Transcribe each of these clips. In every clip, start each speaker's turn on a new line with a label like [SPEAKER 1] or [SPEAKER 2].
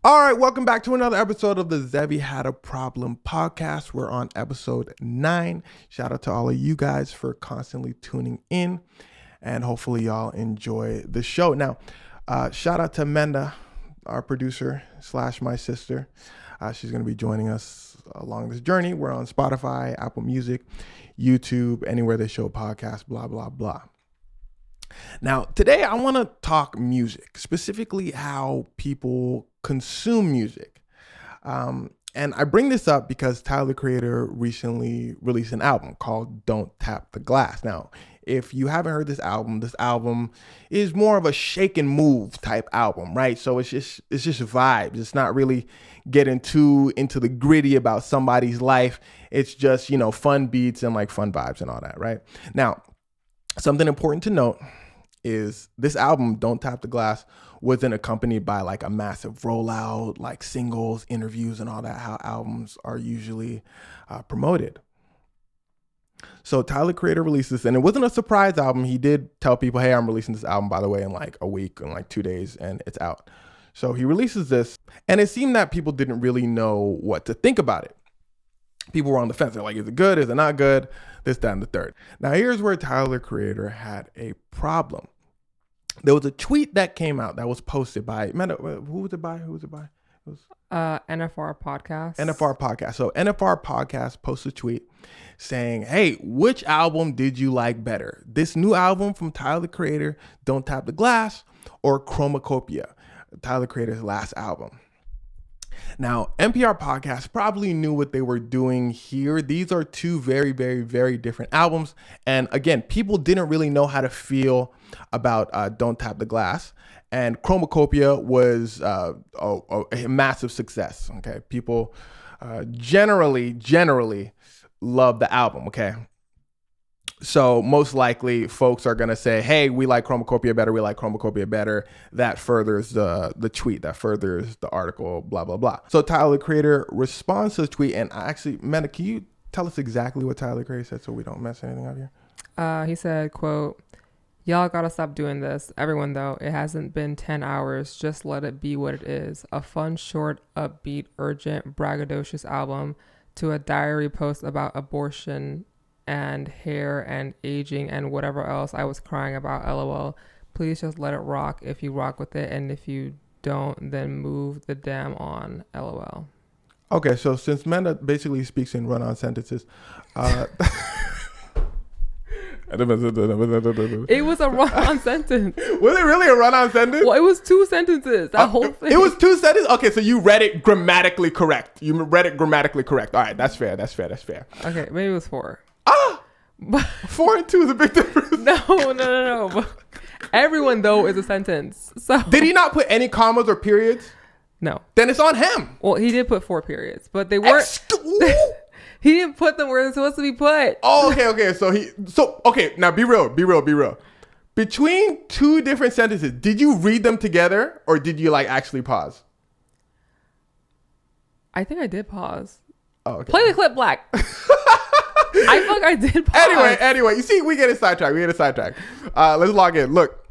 [SPEAKER 1] All right, welcome back to another episode of the Xevi Had a Problem podcast. We're on episode 9. Shout out to all of you guys for constantly tuning in, and hopefully y'all enjoy the show. Now, shout out to Menda, our producer / my sister. She's going to be joining us along this journey. We're on Spotify, Apple Music, YouTube, anywhere they show podcasts, blah, blah, blah. Now, today I want to talk music, specifically how people consume music. And I bring this up because Tyler, the Creator, recently released an album called Don't Tap the Glass. Now, if you haven't heard this album is more of a shake and move type album, right? So it's just vibes. It's not really getting too into the gritty about somebody's life. It's just, fun beats and like fun vibes and all that, right? Now, something important to note is this album, Don't Tap the Glass, wasn't accompanied by like a massive rollout, like singles, interviews, and all that, how albums are usually promoted. So Tyler, Creator, released this, and it wasn't a surprise album. He did tell people, hey, I'm releasing this album, by the way, in like a week, in like 2 days, and it's out. So he releases this, and it seemed that people didn't really know what to think about it. People were on the fence. They're like, is it good? Is it not good? This, that, and the third. Now, here's where Tyler, Creator, had a problem. There was a tweet that came out that was posted by, who was it by? It was
[SPEAKER 2] NFR Podcast.
[SPEAKER 1] NFR Podcast. So NFR Podcast posted a tweet saying, hey, which album did you like better? This new album from Tyler, Creator, Don't Tap the Glass, or Chromacopia, Tyler, Creator's last album? Now, NPR Podcast probably knew what they were doing here. These are two very, very, very different albums. And again, people didn't really know how to feel about Don't Tap the Glass. And Chromacopia was a massive success. Okay, people generally love the album. Okay. So most likely folks are going to say, hey, we like Chromacopia better. We like Chromacopia better. That furthers the tweet. That furthers the article, blah, blah, blah. So Tyler, Creator, responds to the tweet. And actually, Mena, can you tell us exactly what Tyler, Creator said so we don't mess anything up here?
[SPEAKER 2] He said, quote, y'all got to stop doing this. Everyone, though, it hasn't been 10 hours. Just let it be what it is. A fun, short, upbeat, urgent, braggadocious album to a diary post about abortion and hair and aging and whatever else I was crying about, LOL. Please just let it rock if you rock with it, and if you don't, then move the damn on, LOL.
[SPEAKER 1] Okay, so since Menda basically speaks in run-on sentences,
[SPEAKER 2] it was a run-on sentence.
[SPEAKER 1] Was it really a run-on sentence?
[SPEAKER 2] Well, it was 2 sentences. That whole thing.
[SPEAKER 1] It was 2 sentences? Okay, so you read it grammatically correct. All right, that's fair.
[SPEAKER 2] Okay, maybe it was 4.
[SPEAKER 1] 4 and 2 is a big difference.
[SPEAKER 2] No. But everyone, though, is a sentence. So
[SPEAKER 1] did he not put any commas or periods?
[SPEAKER 2] No.
[SPEAKER 1] Then it's on him.
[SPEAKER 2] Well, he did put 4 periods, but they weren't. He didn't put them where they're supposed to be put.
[SPEAKER 1] Oh, okay. Now be real. Between 2 different sentences, did you read them together or did you like actually pause?
[SPEAKER 2] I think I did pause.
[SPEAKER 1] Oh, okay.
[SPEAKER 2] Play the clip black. I feel like I did pause.
[SPEAKER 1] Anyway, you see, we get a sidetrack. Let's log in. Look,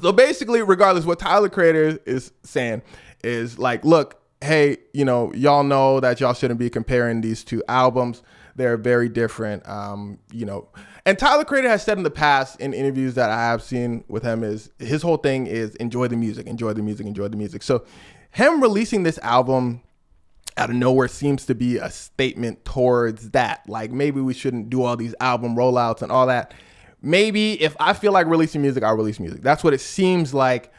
[SPEAKER 1] so basically, regardless, what Tyler, Creator, is saying is like, look, hey, y'all know that y'all shouldn't be comparing these 2 albums. They're very different, And Tyler, Creator, has said in the past in interviews that I have seen with him is his whole thing is enjoy the music. So him releasing this album out of nowhere seems to be a statement towards that. Like, maybe we shouldn't do all these album rollouts and all that. Maybe if I feel like releasing music, I'll release music. That's what it seems like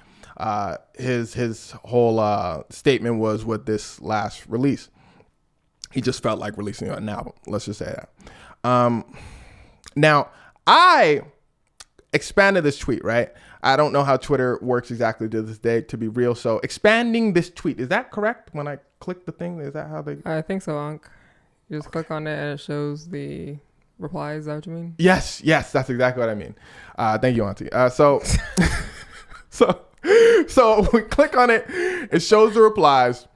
[SPEAKER 1] his whole statement was with this last release. He just felt like releasing an album. Let's just say that. Now, I expanded this tweet, right? I don't know how Twitter works exactly to this day, to be real. So expanding this tweet, is that correct? When I click the thing, is that how they...
[SPEAKER 2] I think so, Unc. You just click on it and it shows the replies. Is that what you mean?
[SPEAKER 1] Yes, that's exactly what I mean. Thank you, Auntie. So we click on it, it shows the replies.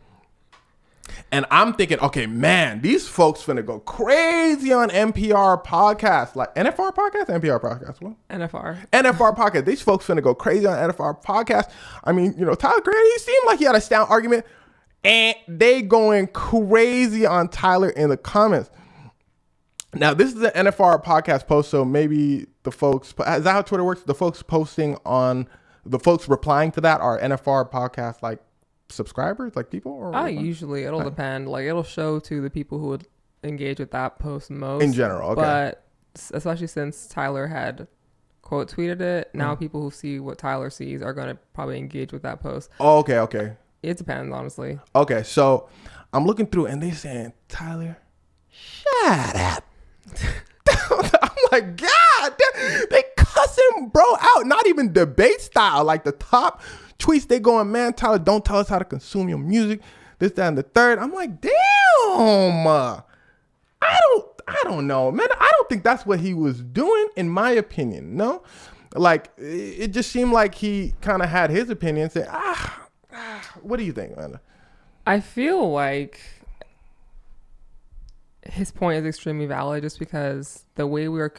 [SPEAKER 1] And I'm thinking, okay, man, these folks finna go crazy on NPR podcast. Like NFR podcast? NPR podcast. What?
[SPEAKER 2] NFR
[SPEAKER 1] podcast. These folks finna go crazy on NFR podcast. I mean, Tyler Creator, he seemed like he had a sound argument. And they going crazy on Tyler in the comments. Now, this is an NFR podcast post, so maybe the folks, is that how Twitter works? The folks replying to that are NFR podcast, like, subscribers, like people? Or
[SPEAKER 2] usually it'll depend. Like, it'll show to the people who would engage with that post most.
[SPEAKER 1] In general, okay.
[SPEAKER 2] But especially since Tyler had quote tweeted it, now people who see what Tyler sees are going to probably engage with that post.
[SPEAKER 1] Oh, okay.
[SPEAKER 2] It depends, honestly.
[SPEAKER 1] Okay, so I'm looking through and they saying, Tyler, shut up. I'm like, God, they cussing bro out. Not even debate style. Like the top tweets, they going, man, Tyler, don't tell us how to consume your music. This, that, and the third. I'm like, damn. I don't know, man. I don't think that's what he was doing, in my opinion. No, like it just seemed like he kind of had his opinion. Say, what do you think, man?
[SPEAKER 2] I feel like his point is extremely valid, just because the way we are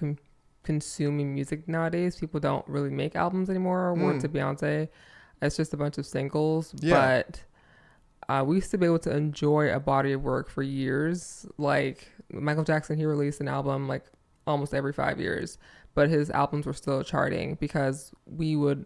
[SPEAKER 2] consuming music nowadays, people don't really make albums anymore. Word to Beyonce, it's just a bunch of singles. Yeah. But we used to be able to enjoy a body of work for years. Like Michael Jackson, he released an album like almost every 5 years, but his albums were still charting because we would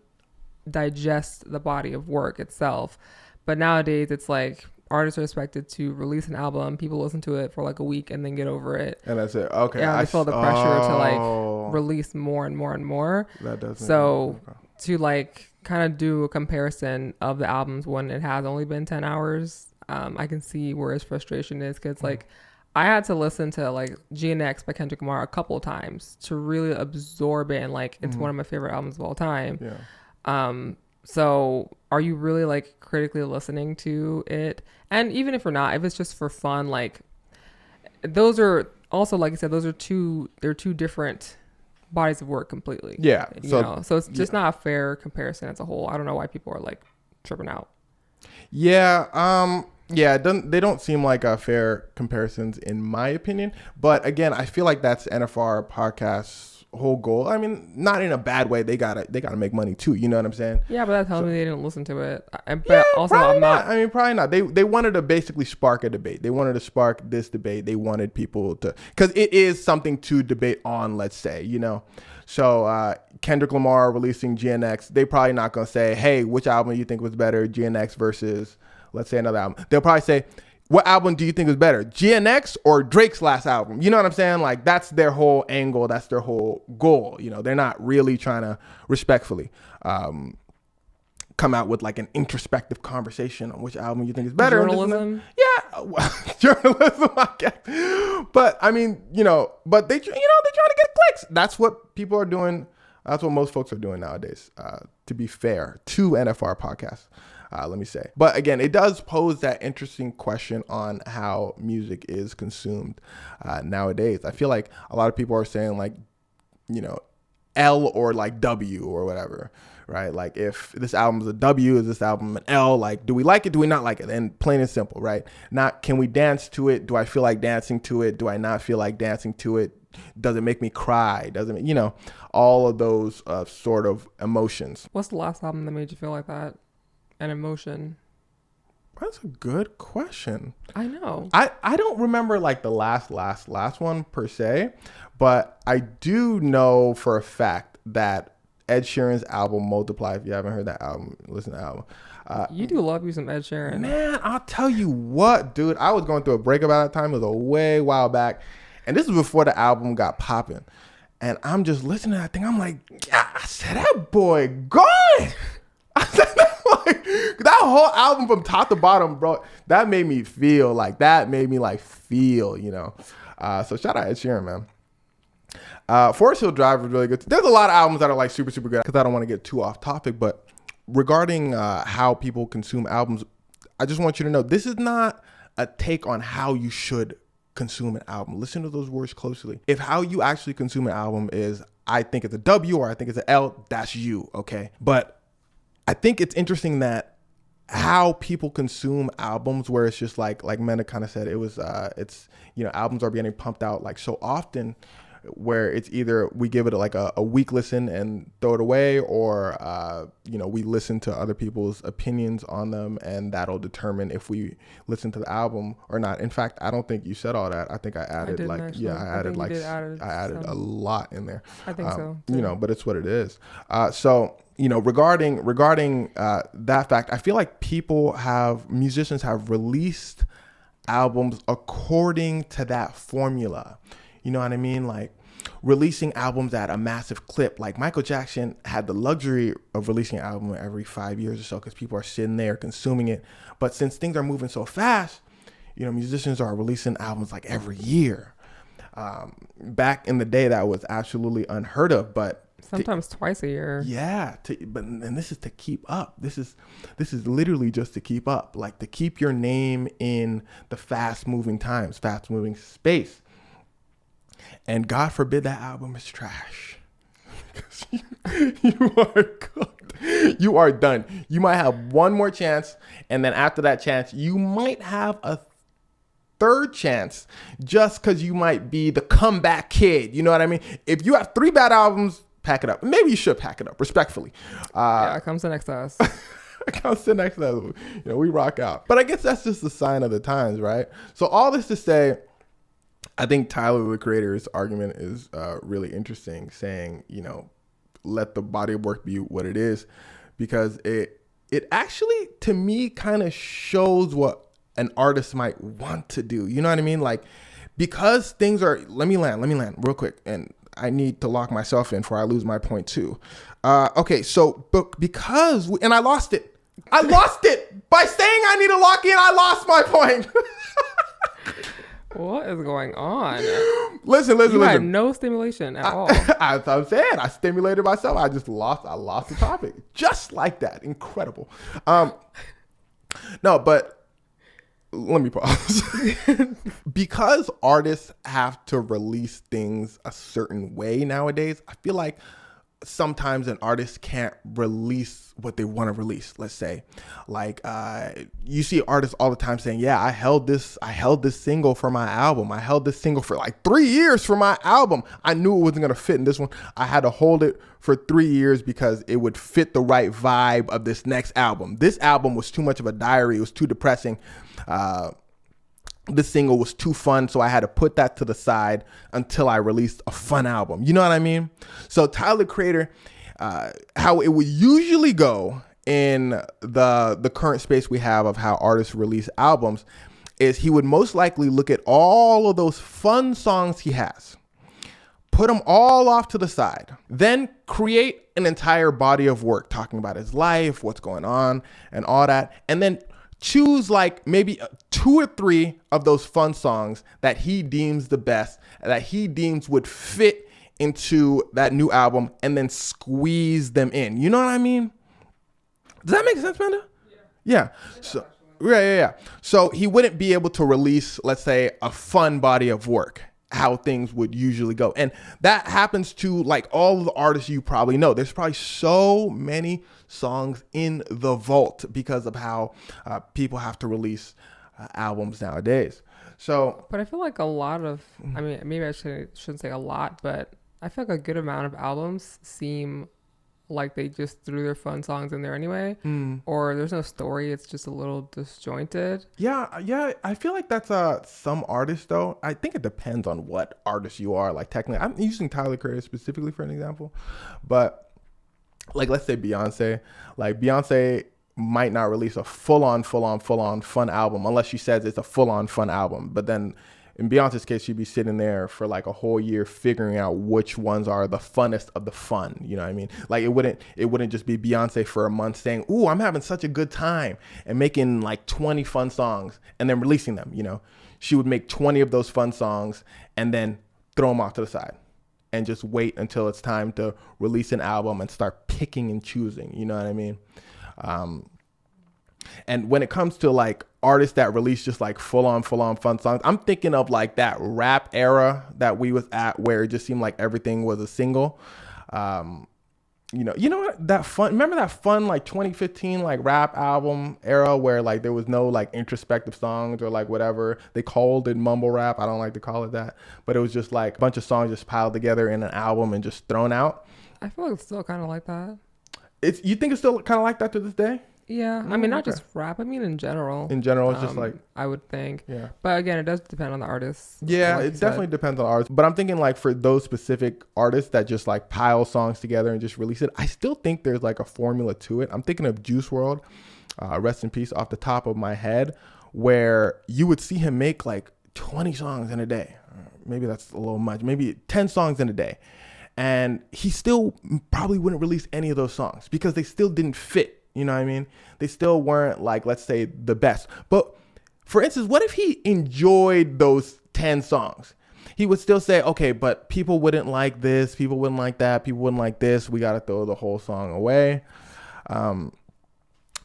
[SPEAKER 2] digest the body of work itself. But nowadays it's like artists are expected to release an album, people listen to it for like a week and then get over it,
[SPEAKER 1] and that's it. Okay.
[SPEAKER 2] Yeah, I feel the pressure to like release more and more and more.
[SPEAKER 1] That doesn't.
[SPEAKER 2] So to like kind of do a comparison of the albums when it has only been 10 hours, I can see where his frustration is, because like I had to listen to like GNX by Kendrick Lamar a couple of times to really absorb it, and like it's one of my favorite albums of all time. Yeah. So are you really like critically listening to it? And even if you're not, if it's just for fun, like those are also, like I said, they're two different bodies of work completely.
[SPEAKER 1] Yeah.
[SPEAKER 2] So it's just not a fair comparison as a whole. I don't know why people are like tripping out.
[SPEAKER 1] Yeah. Yeah, they don't seem like fair comparisons in my opinion. But again, I feel like that's NFR podcast's whole goal. I mean, not in a bad way. They gotta make money too. You know what I'm saying?
[SPEAKER 2] Yeah, but that tells me they didn't listen to it. But
[SPEAKER 1] yeah,
[SPEAKER 2] also,
[SPEAKER 1] I'm not. I mean, probably not. They wanted to basically spark a debate. They wanted to spark this debate. They wanted people to, because it is something to debate on. Let's say, you know. So Kendrick Lamar releasing GNX, they probably not gonna say, hey, which album do you think was better, GNX versus, let's say, another album. They'll probably say, what album do you think is better, GNX or Drake's last album? You know what I'm saying? Like, that's their whole angle. That's their whole goal. You know, they're not really trying to respectfully come out with like an introspective conversation on which album you think is better.
[SPEAKER 2] Journalism?
[SPEAKER 1] Yeah, journalism, I guess. But I mean, but they're trying to get clicks. That's what people are doing. That's what most folks are doing nowadays, to be fair to NFR podcasts. Let me say. But again, it does pose that interesting question on how music is consumed nowadays. I feel like a lot of people are saying like, L or like W or whatever, right? Like if this album is a W, is this album an L? Like, do we like it? Do we not like it? And plain and simple, right? Not, can we dance to it? Do I feel like dancing to it? Do I not feel like dancing to it? Does it make me cry? Does it, all of those sort of emotions.
[SPEAKER 2] What's the last album that made you feel like that? An emotion?
[SPEAKER 1] That's a good question.
[SPEAKER 2] I know.
[SPEAKER 1] I don't remember like the last one per se, but I do know for a fact that Ed Sheeran's album Multiply, if you haven't heard that album, listen to the album.
[SPEAKER 2] You do love you some Ed Sheeran.
[SPEAKER 1] Man, I'll tell you what, dude. I was going through a breakup at that time. It was a way while back. And this was before the album got popping. And I'm just listening to that thing. I'm like, yeah, I said, that boy gone. I said, that whole album from top to bottom, bro, that made me feel. So shout out Ed Sheeran, man. Forest Hill Drive was really good. There's a lot of albums that are like super, super good, because I don't want to get too off topic. But regarding how people consume albums, I just want you to know, this is not a take on how you should consume an album. Listen to those words closely. If how you actually consume an album is, I think it's a W or I think it's an L, that's you, okay? But I think it's interesting that how people consume albums, where it's just like Mena kind of said, it was, albums are getting pumped out like so often. where it's either we give it like a week listen and throw it away, or we listen to other people's opinions on them, and that'll determine if we listen to the album or not. In fact, I don't think you said all that. I think I added I added a lot in there.
[SPEAKER 2] I think so.
[SPEAKER 1] But it's what it is. Regarding that fact, I feel like musicians have released albums according to that formula. You know what I mean? Like releasing albums at a massive clip. Like Michael Jackson had the luxury of releasing an album every 5 years or so because people are sitting there consuming it. But since things are moving so fast, musicians are releasing albums like every year. Back in the day, that was absolutely unheard of, but
[SPEAKER 2] sometimes twice a year. Yeah,
[SPEAKER 1] and this is to keep up. This is literally just to keep up, like to keep your name in the fast moving space. And God forbid that album is trash. You are cooked. You are done. You might have one more chance, and then after that chance, you might have a third chance, just because you might be the comeback kid. You know what I mean? If you have 3 bad albums, pack it up. Maybe you should pack it up, respectfully.
[SPEAKER 2] It comes to next to us.
[SPEAKER 1] It comes to next to us. We rock out. But I guess that's just a sign of the times, right? So all this to say, I think Tyler, the Creator's argument is really interesting, saying, let the body of work be what it is, because it actually, to me, kind of shows what an artist might want to do. You know what I mean? Like, because things are, let me land real quick. And I need to lock myself in before I lose my point too. Okay. So, but because, and I lost it by saying I need to lock in. I lost my point.
[SPEAKER 2] What is going on?
[SPEAKER 1] Listen.
[SPEAKER 2] You had no stimulation at all.
[SPEAKER 1] I'm saying I stimulated myself. I lost the topic just like that. Incredible. No, but let me pause. Because artists have to release things a certain way nowadays, I feel like sometimes an artist can't release what they want to release. Let's say, like, you see artists all the time saying, yeah, I held this single for my album. I held this single for like 3 years for my album. I knew it wasn't going to fit in this one. I had to hold it for 3 years because it would fit the right vibe of this next album. This album was too much of a diary. It was too depressing. This single was too fun, so I had to put that to the side until I released a fun album. You know what I mean? So Tyler, Creator, how it would usually go in the current space we have of how artists release albums is he would most likely look at all of those fun songs he has, put them all off to the side, then create an entire body of work talking about his life, what's going on, and all that, and then choose like maybe 2 or 3 of those fun songs that he deems the best, that he deems would fit into that new album, and then squeeze them in. You know what I mean? Does that make sense, Manda? Yeah. So, yeah. So he wouldn't be able to release, let's say, a fun body of work, how things would usually go. And that happens to like all of the artists you probably know. There's probably so many songs in the vault because of how people have to release albums nowadays. So,
[SPEAKER 2] but I feel like a lot of, I mean, maybe I shouldn't say a lot, but I feel like a good amount of albums seem like they just threw their fun songs in there anyway, or there's no story. It's just a little disjointed.
[SPEAKER 1] Yeah. I feel like that's some artists though. I think it depends on what artist you are. Like technically, I'm using Tyler Creator specifically for an example, but like let's say Beyonce. Like Beyonce might not release a full-on fun album unless she says it's a full-on fun album. But then in Beyonce's case, she'd be sitting there for like a whole year figuring out which ones are the funnest of the fun. You know what I mean? Like it wouldn't just be Beyonce for a month saying, "Ooh, I'm having such a good time," and making like 20 fun songs and then releasing them. You know, she would make 20 of those fun songs and then throw them off to the side and just wait until it's time to release an album and start picking and choosing. You know what I mean? And when it comes to like artists that release just like full on fun songs, I'm thinking of like that rap era that we was at where it just seemed like everything was a single. you know what, remember that fun like 2015 like rap album era where like there was no like introspective songs or like whatever they called it, mumble rap. I don't like to call it that, but it was just like a bunch of songs just piled together in an album and just thrown out.
[SPEAKER 2] I feel like it's still kind of like that.
[SPEAKER 1] You think it's still kind of like that to this day?
[SPEAKER 2] Yeah, I mean, not just rap. I mean, in general.
[SPEAKER 1] In general, it's just like...
[SPEAKER 2] I would think.
[SPEAKER 1] Yeah.
[SPEAKER 2] But again, it does depend on the artist.
[SPEAKER 1] Yeah, it definitely depends on artists. But I'm thinking like for those specific artists that just like pile songs together and just release it, I still think there's like a formula to it. I'm thinking of Juice WRLD, rest in peace, off the top of my head, where you would see him make like 20 songs in a day. Maybe that's a little much. Maybe 10 songs in a day. And he still probably wouldn't release any of those songs because they still didn't fit. You know what I mean? They still weren't like, let's say, the best. But for instance, what if he enjoyed those 10 songs? He would still say, okay, but people wouldn't like this. People wouldn't like that. People wouldn't like this. We got to throw the whole song away. So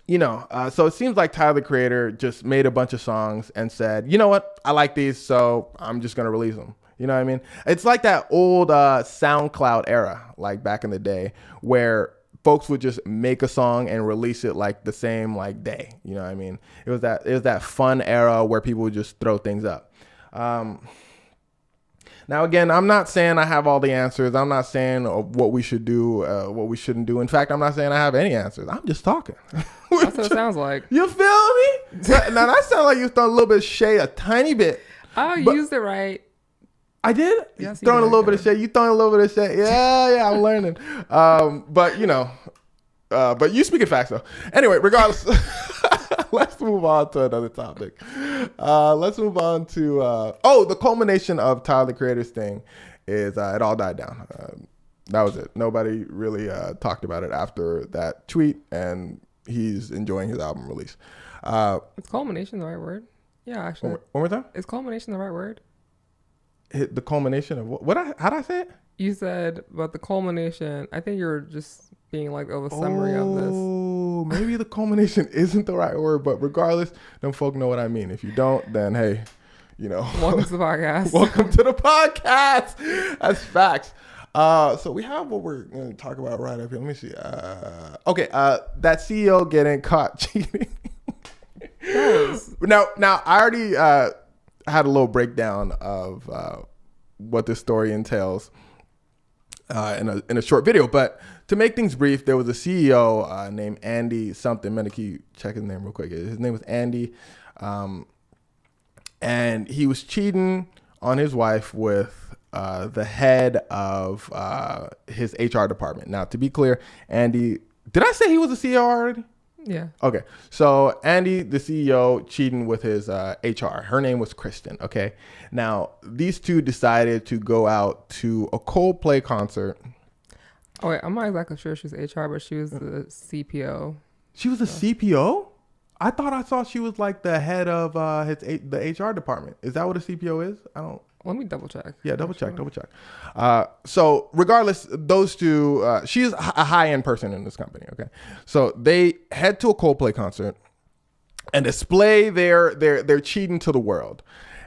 [SPEAKER 1] it seems like Tyler, the Creator, just made a bunch of songs and said, you know what? I like these, so I'm just going to release them. You know what I mean? It's like that old SoundCloud era, like back in the day, where folks would just make a song and release it like the same like day. You know what I mean? It was that fun era where people would just throw things up. Now, again, I'm not saying I have all the answers. I'm not saying what we should do, what we shouldn't do. In fact, I'm not saying I have any answers. I'm just talking.
[SPEAKER 2] That's what it sounds like.
[SPEAKER 1] You feel me? Now, that sounds like you throwing a little bit of shade, a tiny bit.
[SPEAKER 2] Oh, you used it right.
[SPEAKER 1] I did?
[SPEAKER 2] Yes,
[SPEAKER 1] throwing a little bit of shade. You throwing a little bit of shade. Yeah, I'm learning. But you speaking facts though. Anyway, regardless, let's move on to another topic. Let's move on to, the culmination of Tyler, the Creator's thing is it all died down. That was it. Nobody really talked about it after that tweet, and he's enjoying his album release.
[SPEAKER 2] Is culmination the right word? Yeah, actually.
[SPEAKER 1] One more time?
[SPEAKER 2] Is culmination the right word?
[SPEAKER 1] The culmination of how'd I say it?
[SPEAKER 2] You said, but the culmination, I think you're just being like, a summary of this.
[SPEAKER 1] Oh, maybe the culmination isn't the right word, but regardless, them folk know what I mean. If you don't, then hey, welcome to
[SPEAKER 2] the podcast.
[SPEAKER 1] Welcome to the podcast. That's facts. So we have what we're going to talk about right up here. Let me see. That CEO getting caught cheating. Now I already had a little breakdown of what this story entails in a short video, but to make things brief, there was a CEO named Andy something. I'm gonna keep check his name real quick. His name was Andy, and he was cheating on his wife with the head of his HR department. Now, to be clear, Andy, did I say he was a CEO already?
[SPEAKER 2] Yeah.
[SPEAKER 1] Okay. So Andy, the CEO, cheating with his HR. Her name was Kristen. Okay. Now, these two decided to go out to a Coldplay concert.
[SPEAKER 2] Oh, wait. I'm not exactly sure she was HR, but she was the CPO.
[SPEAKER 1] She was a CPO? I thought I saw she was like the head of the HR department. Is that what a CPO is? I don't.
[SPEAKER 2] Let me double check.
[SPEAKER 1] Yeah, double check. So regardless, those two, she's a high-end person in this company, okay? So they head to a Coldplay concert and display their cheating to the world.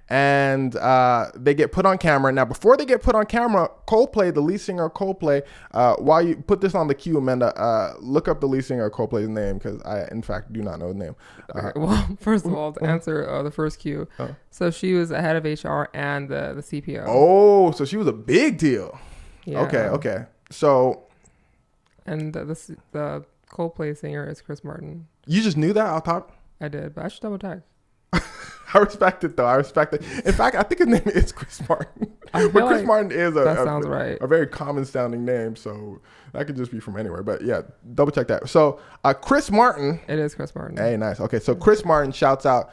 [SPEAKER 1] And they get put on camera. Now, before they get put on camera, Coldplay, the lead singer of Coldplay, while you put this on the queue, Amanda, look up the lead singer of Coldplay's name, because I, in fact, do not know his name.
[SPEAKER 2] Okay, well, first of all, to answer the first cue, so she was the head of HR and the CPO.
[SPEAKER 1] Oh, so she was a big deal. Yeah. Okay. So.
[SPEAKER 2] And the Coldplay singer is Chris Martin.
[SPEAKER 1] You just knew that off top?
[SPEAKER 2] I did, but I should double check.
[SPEAKER 1] I respect it, though. I respect it. In fact, I think his name is Chris Martin. But Chris Martin is
[SPEAKER 2] right.
[SPEAKER 1] a very common sounding name, so that could just be from anywhere. But yeah, double check that. So Chris Martin.
[SPEAKER 2] It is Chris Martin.
[SPEAKER 1] Hey, nice. Okay, so Chris Martin shouts out,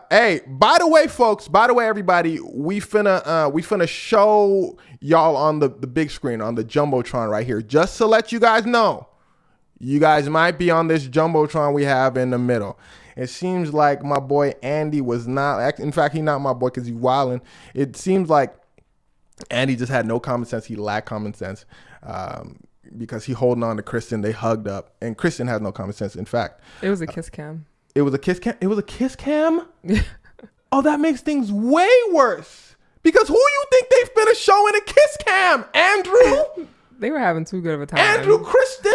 [SPEAKER 1] hey, by the way, folks, everybody, we finna show y'all on the big screen, on the Jumbotron right here, just to let you guys know. You guys might be on this Jumbotron we have in the middle. It seems like my boy Andy was not. In fact, he's not my boy because he's wilding. It seems like Andy just had no common sense. He lacked common sense because he holding on to Kristen. They hugged up, and Kristen has no common sense. In fact,
[SPEAKER 2] it was a kiss cam.
[SPEAKER 1] It was a kiss cam. It was a kiss cam. Oh, that makes things way worse. Because who you think they've been showing a kiss cam, Andrew?
[SPEAKER 2] They were having too good of a time.
[SPEAKER 1] Andrew, Kristen,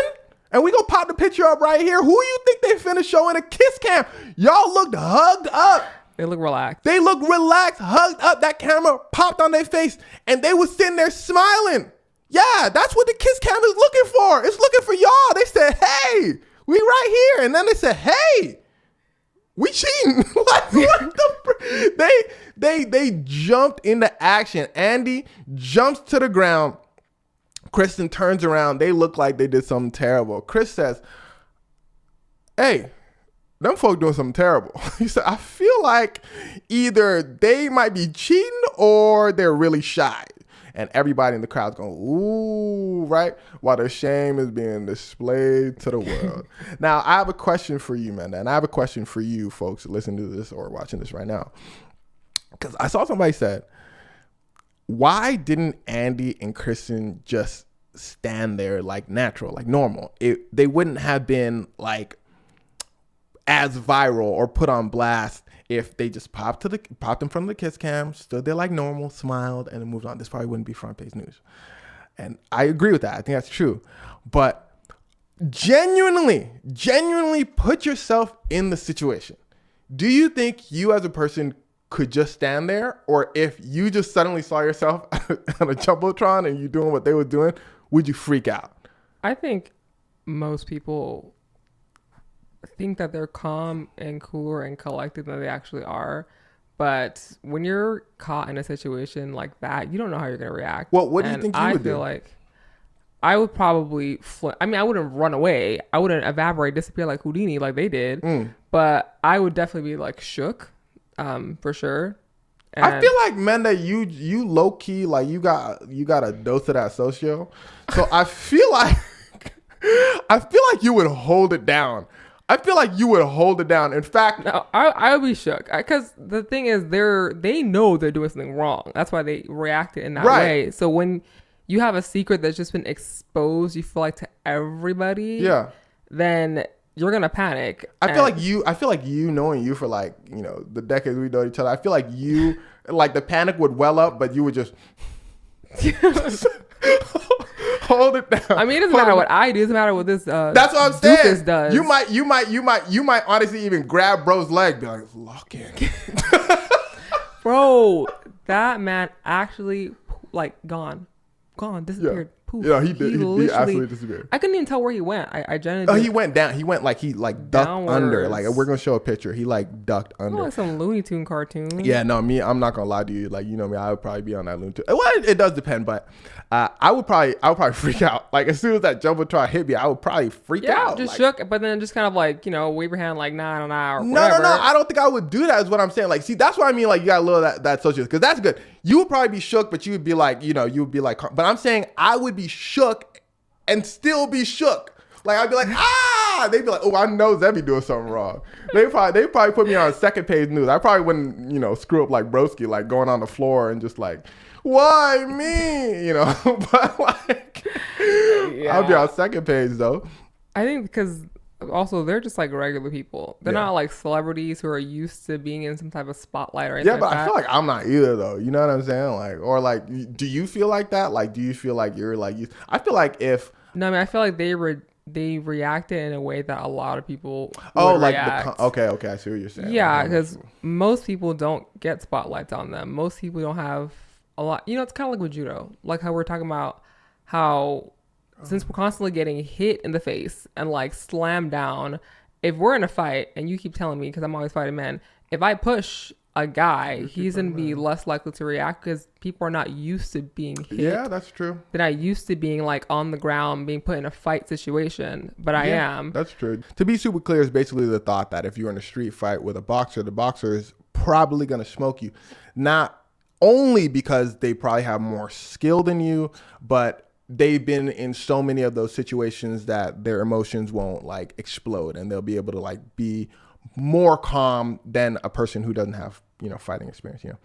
[SPEAKER 1] and we gonna pop the picture up right here. Who you think they finna show in a kiss cam? Y'all looked hugged up.
[SPEAKER 2] They look relaxed.
[SPEAKER 1] They looked relaxed, hugged up. That camera popped on their face, and they was sitting there smiling. Yeah, that's what the kiss cam is looking for. It's looking for y'all. They said, "Hey, we right here," and then they said, "Hey, we cheating." Like, what they jumped into action. Andy jumps to the ground. Kristen turns around. They look like they did something terrible. Chris says, "Hey, them folk doing something terrible." He said, "I feel like either they might be cheating or they're really shy." And everybody in the crowd's going, "Ooh," right? While their shame is being displayed to the world. Now, I have a question for you, man. And I have a question for you folks listening to this or watching this right now. Because I saw somebody said, why didn't Andy and Kristen just stand there like natural, like normal? They wouldn't have been like as viral or put on blast if they just popped in front of the kiss cam, stood there like normal, smiled, and then moved on. This probably wouldn't be front page news. And I agree with that. I think that's true. But genuinely put yourself in the situation. Do you think you as a person could just stand there? Or if you just suddenly saw yourself on a Jumbotron and you doing what they were doing, would you freak out?
[SPEAKER 2] I think most people think that they're calm and cooler and collected than they actually are. But when you're caught in a situation like that, you don't know how you're going to react.
[SPEAKER 1] Well, what do you think you would do? I feel
[SPEAKER 2] like I would probably I wouldn't run away. I wouldn't evaporate, disappear like Houdini like they did. But I would definitely be like shook, for sure. And
[SPEAKER 1] I feel like, man, that you low key, like you got a dose of that socio. So I feel like you would hold it down. I feel like you would hold it down. In fact,
[SPEAKER 2] no, I would be shook because the thing is, they know they're doing something wrong. That's why they reacted in that way. So when you have a secret that's just been exposed, you feel like to everybody, then you're gonna panic.
[SPEAKER 1] I feel like you knowing you for like, you know, the decades we know each other. I feel like you like the panic would well up, but you would just hold it down.
[SPEAKER 2] I mean, it doesn't matter what I do. It doesn't matter what this
[SPEAKER 1] that's what I'm saying.
[SPEAKER 2] Does.
[SPEAKER 1] You might honestly even grab bro's leg, be like, lock in.
[SPEAKER 2] Bro, that man actually like gone, disappeared. Poof.
[SPEAKER 1] Yeah, he did. He absolutely disappeared.
[SPEAKER 2] I couldn't even tell where he went. I genuinely.
[SPEAKER 1] He went down. He went like he like ducked downwards. Under. Like we're gonna show a picture. He like ducked under.
[SPEAKER 2] Like some Looney Tune cartoon.
[SPEAKER 1] Yeah, no, I'm not gonna lie to you. Like, you know me, I would probably be on that Looney Tune. Well, it does depend, but I would probably freak out. Like as soon as that Jumbotron hit me, I would probably freak out.
[SPEAKER 2] Just
[SPEAKER 1] like,
[SPEAKER 2] shook, but then just kind of like, you know, wave your hand like nah or whatever.
[SPEAKER 1] No. I don't think I would do that. Is what I'm saying. Like, see, that's what I mean. Like, you got a little that social, because that's good. You would probably be shook, but you would be like, you know, you would be like. But I'm saying I would be shook and still be shook. Like I'd be like, ah! They'd be like, oh, I know Xevi doing something wrong. They probably put me on second page news. I probably wouldn't, you know, screw up like Broski, like going on the floor and just like, why me? You know, but like, I'll be on second page though.
[SPEAKER 2] I think because also they're just like regular people. They're not like celebrities who are used to being in some type of spotlight or anything.
[SPEAKER 1] Yeah, but I feel like I'm not either though. You know what I'm saying? Like, or like, do you feel like that? Like, do you feel like you're like, I feel like if.
[SPEAKER 2] No, I mean, I feel like they reacted in a way that a lot of people
[SPEAKER 1] react. Okay, I see what you're saying.
[SPEAKER 2] Yeah, because most people don't get spotlights on them. Most people don't have a lot. You know, it's kind of like with judo, like how we're talking about how since we're constantly getting hit in the face and like slammed down, if we're in a fight and you keep telling me, because I'm always fighting men, if I push a guy, he's going to be less likely to react because people are not used to being hit.
[SPEAKER 1] Yeah, that's true.
[SPEAKER 2] They're not used to being like on the ground, being put in a fight situation, but I am.
[SPEAKER 1] That's true. To be super clear is basically the thought that if you're in a street fight with a boxer, the boxer is probably going to smoke you. Not only because they probably have more skill than you, but they've been in so many of those situations that their emotions won't like explode and they'll be able to like be more calm than a person who doesn't have, you know, fighting experience, you know.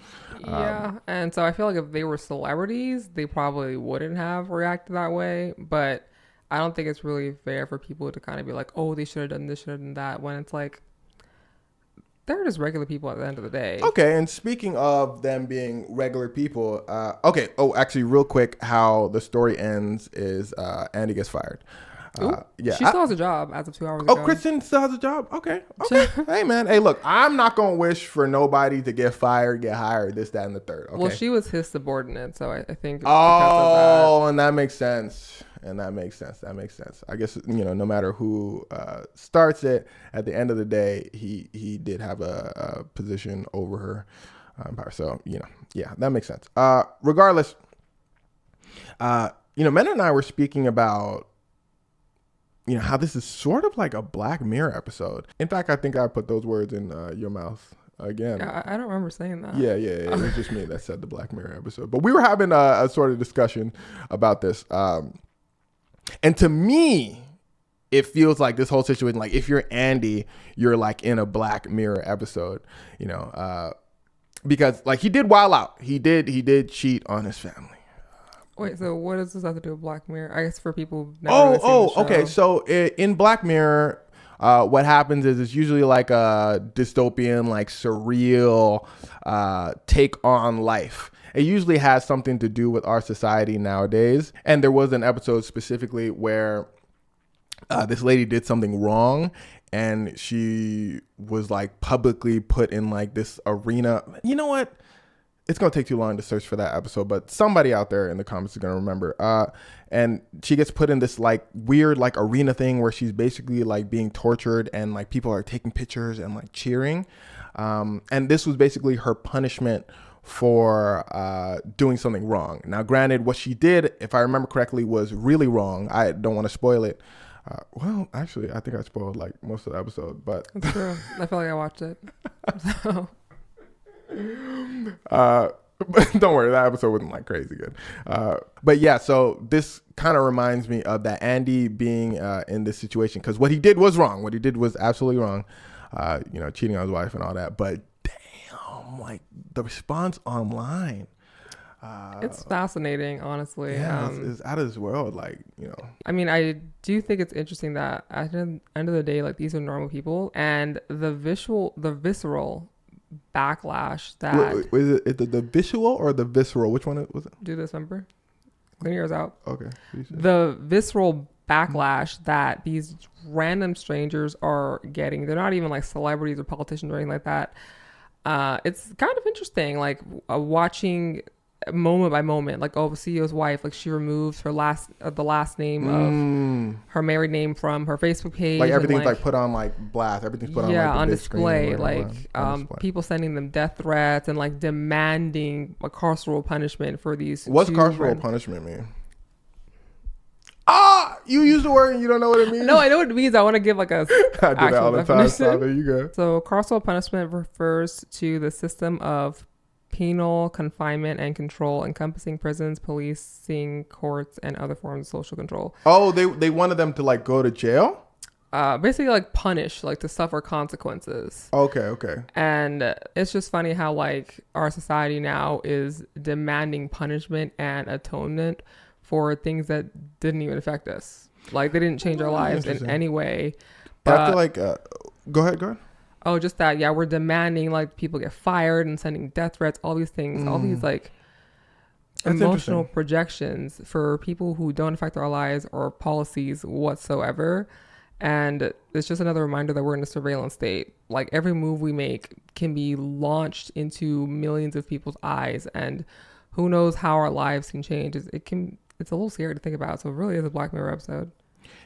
[SPEAKER 2] Yeah, and so I feel like if they were celebrities, they probably wouldn't have reacted that way, but I don't think it's really fair for people to kind of be like, oh, they should have done this, should have done that, when it's like they're just regular people at the end of the day.
[SPEAKER 1] Okay, and speaking of them being regular people, okay. Oh, actually, real quick, how the story ends is Andy gets fired.
[SPEAKER 2] Yeah, she still has a job as of 2 hours ago.
[SPEAKER 1] Oh, Kristen still has a job. Okay. Hey, man. Hey, look, I'm not gonna wish for nobody to get fired, get hired, this, that, and the third. Okay?
[SPEAKER 2] Well, she was his subordinate, so I think.
[SPEAKER 1] Oh, and that makes sense. That makes sense. I guess no matter who starts it, at the end of the day, he did have a position over her empire. So yeah, that makes sense. Regardless, Men and I were speaking about how this is sort of like a Black Mirror episode. In fact, I think I put those words in your mouth again.
[SPEAKER 2] I don't remember saying that.
[SPEAKER 1] Yeah. It was just me that said the Black Mirror episode. But we were having a sort of discussion about this. And to me, it feels like this whole situation, like if you're Andy, you're like in a Black Mirror episode, because like he did wild out. He did cheat on his family.
[SPEAKER 2] Wait, so what does this have to do with Black Mirror? I guess for people who've never really seen the show.
[SPEAKER 1] Okay. So in Black Mirror, what happens is it's usually like a dystopian, like surreal take on life. It usually has something to do with our society nowadays. And there was an episode specifically where this lady did something wrong and she was like publicly put in like this arena. You know what? It's going to take too long to search for that episode, but somebody out there in the comments is going to remember. And she gets put in this like weird like arena thing where she's basically like being tortured and like people are taking pictures and like cheering. And this was basically her punishment for doing something wrong. Now, granted, what she did, if I remember correctly, was really wrong. I don't want to spoil it. Well, actually, I think I spoiled like most of the episode, but
[SPEAKER 2] that's true. I feel like I watched it. So.
[SPEAKER 1] But don't worry, that episode wasn't like crazy good. But yeah, so this kind of reminds me of that Andy being in this situation, because what he did was wrong. What he did was absolutely wrong. Cheating on his wife and all that. But damn, like the response online.
[SPEAKER 2] It's fascinating, honestly.
[SPEAKER 1] Yeah, it's out of this world. Like,
[SPEAKER 2] I mean, I do think it's interesting that at the end of the day, like these are normal people, and the visceral backlash that
[SPEAKER 1] is it the visual or the visceral? Which one was it?
[SPEAKER 2] Do this, remember? Clean yours out.
[SPEAKER 1] Okay.
[SPEAKER 2] The visceral backlash that these random strangers are getting. They're not even like celebrities or politicians or anything like that. It's kind of interesting, like watching moment by moment, like the CEO's wife, like she removes her the last name of her married name from her Facebook page,
[SPEAKER 1] like everything's like put on like blast, everything's put on like
[SPEAKER 2] on display, like people sending them death threats and like demanding a carceral punishment for these.
[SPEAKER 1] What's carceral punishment mean? You use the word and you don't know what it means?
[SPEAKER 2] No, I know what it means. I want to give like a
[SPEAKER 1] I do that all the time, so there you go.
[SPEAKER 2] So carceral punishment refers to the system of penal confinement and control encompassing prisons, policing, courts, and other forms of social control.
[SPEAKER 1] Oh, they wanted them to like go to jail?
[SPEAKER 2] Basically like punish, like to suffer consequences.
[SPEAKER 1] Okay.
[SPEAKER 2] And it's just funny how like our society now is demanding punishment and atonement for things that didn't even affect us. Like they didn't change our lives in any way.
[SPEAKER 1] But I feel like, go ahead.
[SPEAKER 2] Oh, just that. Yeah, we're demanding like people get fired and sending death threats, all these things, all these like emotional projections for people who don't affect our lives or policies whatsoever. And it's just another reminder that we're in a surveillance state. Like every move we make can be launched into millions of people's eyes, and who knows how our lives can change. It's a little scary to think about. So it really is a Black Mirror episode.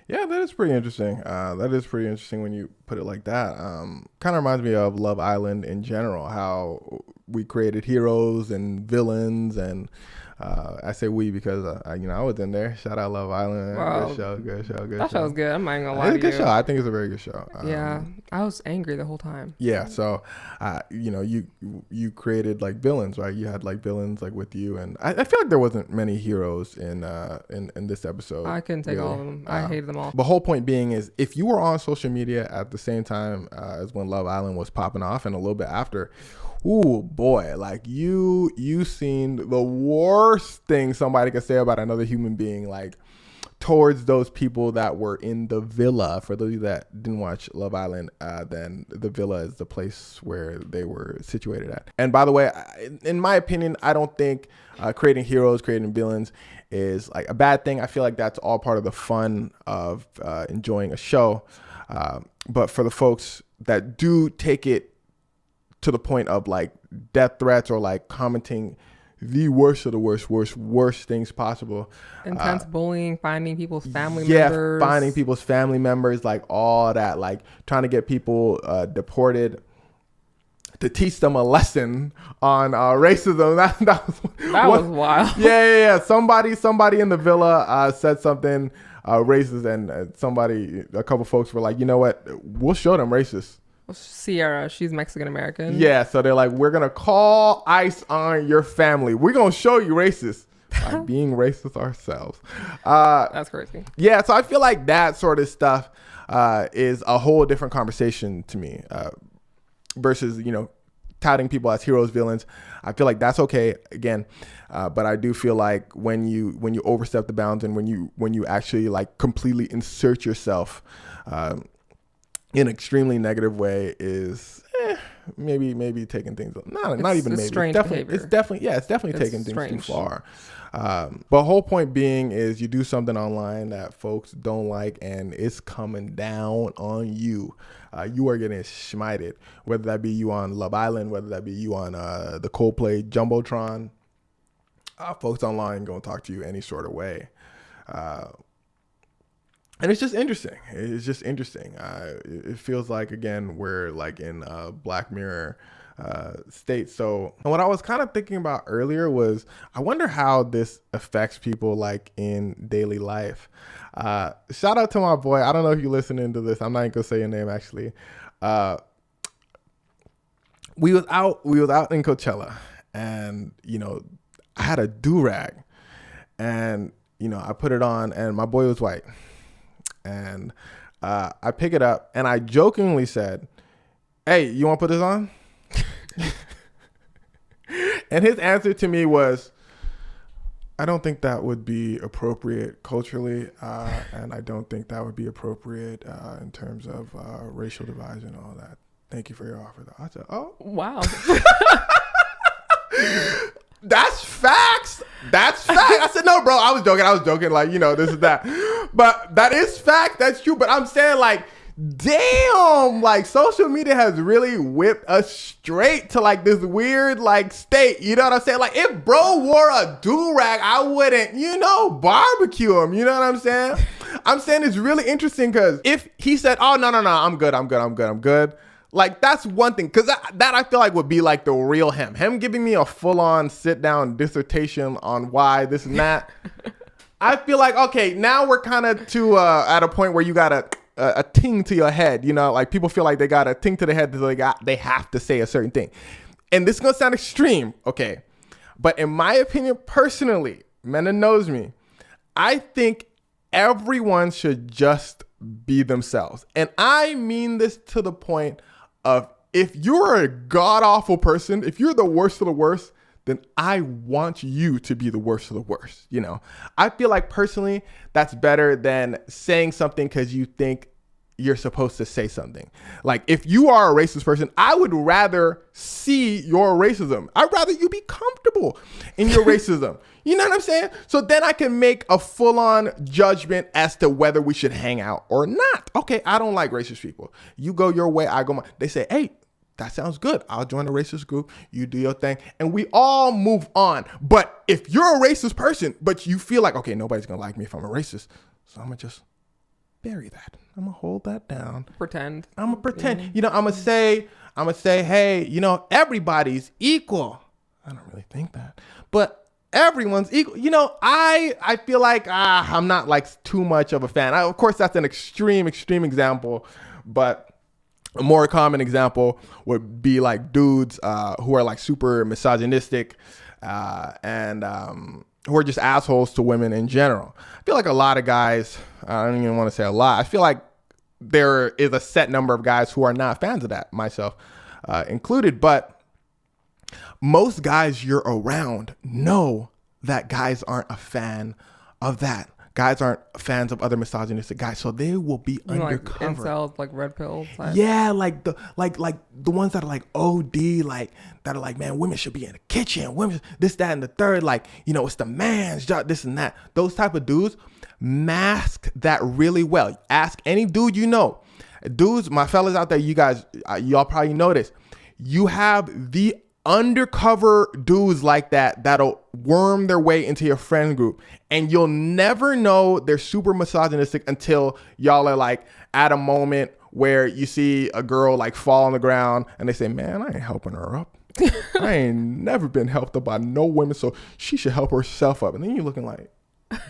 [SPEAKER 1] Yeah, that is pretty interesting. That is pretty interesting when you put it like that. Kind of reminds me of Love Island in general, how we created heroes and villains, and I say we because I was in there. Shout out Love Island.
[SPEAKER 2] Wow.
[SPEAKER 1] Good show.
[SPEAKER 2] That show was good. I'm not even gonna lie
[SPEAKER 1] It's
[SPEAKER 2] to
[SPEAKER 1] a good
[SPEAKER 2] you.
[SPEAKER 1] show. I think it's a very good show.
[SPEAKER 2] Yeah, I was angry the whole time.
[SPEAKER 1] Yeah, so you created like villains, right? You had like villains like with you, and I feel like there wasn't many heroes in this episode.
[SPEAKER 2] I couldn't take all of them. I hated them all.
[SPEAKER 1] The whole point being is if you were on social media at the same time as when Love Island was popping off and a little bit after, ooh boy, like you seen the worst thing somebody could say about another human being, like towards those people that were in the villa. For those of you that didn't watch Love Island, then the villa is the place where they were situated at. And by the way, in my opinion, I don't think creating heroes, creating villains is like a bad thing. I feel like that's all part of the fun of enjoying a show. But for the folks that do take it to the point of like death threats or like commenting the worst of the worst things possible.
[SPEAKER 2] Intense bullying, finding people's family members.
[SPEAKER 1] Yeah, finding people's family members, like all that, like trying to get people deported to teach them a lesson on racism. That
[SPEAKER 2] was wild.
[SPEAKER 1] Yeah. Somebody in the villa said something racist, and a couple folks were like, you know what, we'll show them racist.
[SPEAKER 2] Sierra, she's Mexican American.
[SPEAKER 1] Yeah, so they're like, we're gonna call ICE on your family. We're gonna show you racist by being racist ourselves.
[SPEAKER 2] That's crazy.
[SPEAKER 1] Yeah, so I feel like that sort of stuff is a whole different conversation to me versus, you know, touting people as heroes, villains. I feel like that's okay again, but I do feel like when you overstep the bounds and when you actually like completely insert yourself in an extremely negative way is maybe taking things not even maybe it's definitely taking things too far. But whole point being is you do something online that folks don't like and it's coming down on you. You are getting smited, whether that be you on Love Island, whether that be you on the Coldplay Jumbotron. Folks online gonna talk to you any sort of way. And it's just interesting. It feels like, again, we're like in a Black Mirror state. So what I was kind of thinking about earlier was, I wonder how this affects people like in daily life. Shout out to my boy. I don't know if you're listening to this. I'm not even gonna say your name actually. We was out in Coachella, and you know, I had a do-rag, and you know, I put it on, and my boy was white. And I pick it up and I jokingly said, "Hey, you want to put this on?" And his answer to me was, "I don't think that would be appropriate culturally. And I don't think that would be appropriate in terms of racial divides and all that. Thank you for your offer, though." I said, "Oh,
[SPEAKER 2] wow."
[SPEAKER 1] That's facts. I said, "No, bro, I was joking. Like, you know, this is that." But that is fact. That's true. But I'm saying, like, damn, like social media has really whipped us straight to like this weird like state. You know what I'm saying? Like, if bro wore a do-rag, I wouldn't, you know, barbecue him. You know what I'm saying? I'm saying it's really interesting because if he said, "Oh, no, I'm good. Like, that's one thing, because that I feel like would be like the real him giving me a full-on sit-down dissertation on why this and that. I feel like, okay, now we're kind of at a point where you got a ting to your head, you know, like people feel like they got a ting to the head that they have to say a certain thing. And this is going to sound extreme, okay, but in my opinion, personally, man that knows me, I think everyone should just be themselves. And I mean this to the point of, if you're a god-awful person, if you're the worst of the worst, then I want you to be the worst of the worst. You know, I feel like personally, that's better than saying something because you think you're supposed to say something. Like, if you are a racist person, I would rather see your racism. I'd rather you be comfortable in your racism. You know what I'm saying? So then I can make a full-on judgment as to whether we should hang out or not. Okay, I don't like racist people. You go your way, I go mine. They say, "Hey, that sounds good. I'll join a racist group. You do your thing." And we all move on. But if you're a racist person, but you feel like, okay, nobody's going to like me if I'm a racist, so I'm going to just bury that. I'm going to hold that down.
[SPEAKER 2] Pretend.
[SPEAKER 1] I'm going to pretend. Mm-hmm. You know, I'm going to say, hey, you know, everybody's equal. I don't really think that. But everyone's equal. You know, I feel like I'm not like too much of a fan. Of course, that's an extreme example. But a more common example would be like dudes who are like super misogynistic and who are just assholes to women in general. I feel like a lot of guys, I don't even want to say a lot, I feel like there is a set number of guys who are not fans of that, myself included. But most guys you're around know that guys aren't a fan of that. guys aren't fans of other misogynistic guys, so they will be undercover.
[SPEAKER 2] Like incels, like red pill type.
[SPEAKER 1] Yeah, like the ones that are like OD, like that are like, man, women should be in the kitchen, women this, that, and the third, like, you know, it's the man's job, this and that. Those type of dudes mask that really well. Ask any dude you know. Dudes, my fellas out there, you guys, y'all probably know this. You have the undercover dudes like that that'll worm their way into your friend group, and you'll never know they're super misogynistic until y'all are like at a moment where you see a girl like fall on the ground and they say, man, I ain't helping her up. I ain't never been helped up by no women, so she should help herself up. And then you're looking like,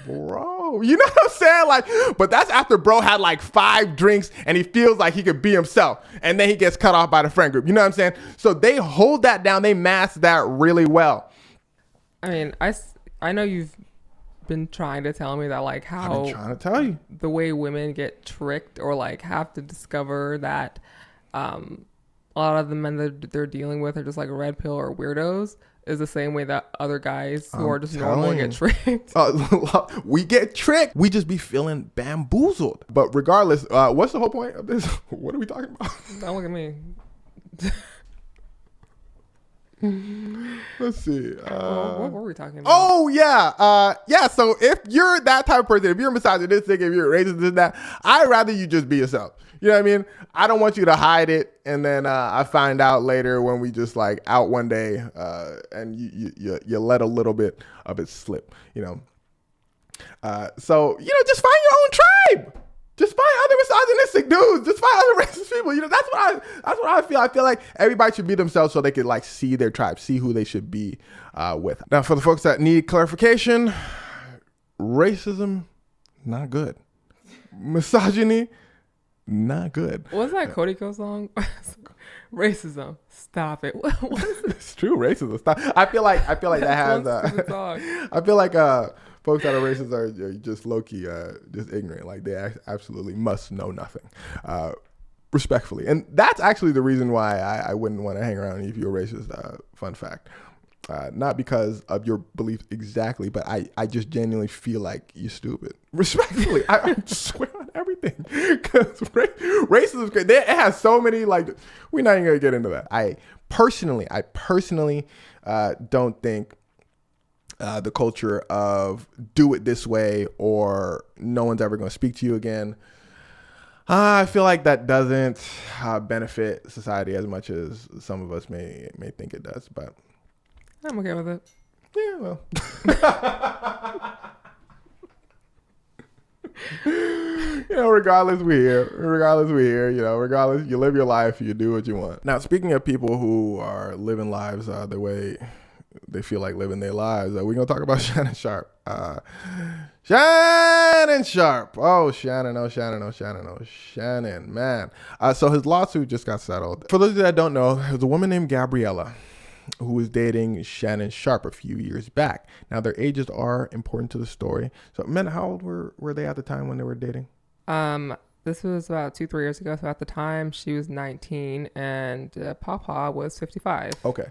[SPEAKER 1] bro, you know what I'm saying? Like, but that's after bro had like 5 drinks and he feels like he could be himself, and then he gets cut off by the friend group. You know what I'm saying? So they hold that down. They mask that really well.
[SPEAKER 2] I mean, I know you've been trying to tell me that, like, how
[SPEAKER 1] I've been trying to tell you
[SPEAKER 2] the way women get tricked or like have to discover that a lot of the men that they're dealing with are just like red pill or weirdos is the same way that other guys who are just normal get tricked.
[SPEAKER 1] We get tricked. We just be feeling bamboozled. But regardless, what's the whole point of this? What are we talking about?
[SPEAKER 2] Don't look at me.
[SPEAKER 1] Let's see.
[SPEAKER 2] What were we talking about?
[SPEAKER 1] Oh, yeah. Yeah, so if you're that type of person, if you're misogynistic, if you're racist, this, that, I'd rather you just be yourself. You know what I mean? I don't want you to hide it, and then I find out later when we just like out one day, and you let a little bit of it slip, you know. So, you know, just find your own tribe. Just find other misogynistic dudes. Just find other racist people. You know, that's what I feel. I feel like everybody should be themselves so they can like see their tribe, see who they should be with. Now, for the folks that need clarification, racism, not good. Misogyny, not good.
[SPEAKER 2] Wasn't that Cody Co song? Racism, stop it. What is it?
[SPEAKER 1] It's true, racism. Stop. I feel like that has. I feel like folks that are racist are just low key, just ignorant. Like they absolutely must know nothing. Respectfully, and that's actually the reason why I wouldn't want to hang around if you're a racist. Fun fact. Not because of your beliefs exactly, but I just genuinely feel like you're stupid. Respectfully, I swear on everything. Because racism is great. It has so many, like, we're not even going to get into that. I personally don't think the culture of do it this way or no one's ever going to speak to you again, I feel like that doesn't benefit society as much as some of us may think it does, but
[SPEAKER 2] I'm okay with it.
[SPEAKER 1] Yeah, well. You know, regardless, we're here. You know, regardless, you live your life, you do what you want. Now, speaking of people who are living lives the way they feel like living their lives, we're going to talk about Shannon Sharpe. Shannon Sharpe. Oh, Shannon, man. So his lawsuit just got settled. For those that don't know, there's a woman named Gabriella who was dating Shannon Sharpe a few years back. Now, their ages are important to the story. So, men, how old were they at the time when they were dating?
[SPEAKER 2] This was about 2-3 years ago. So at the time, she was 19 and Papa was 55.
[SPEAKER 1] Okay.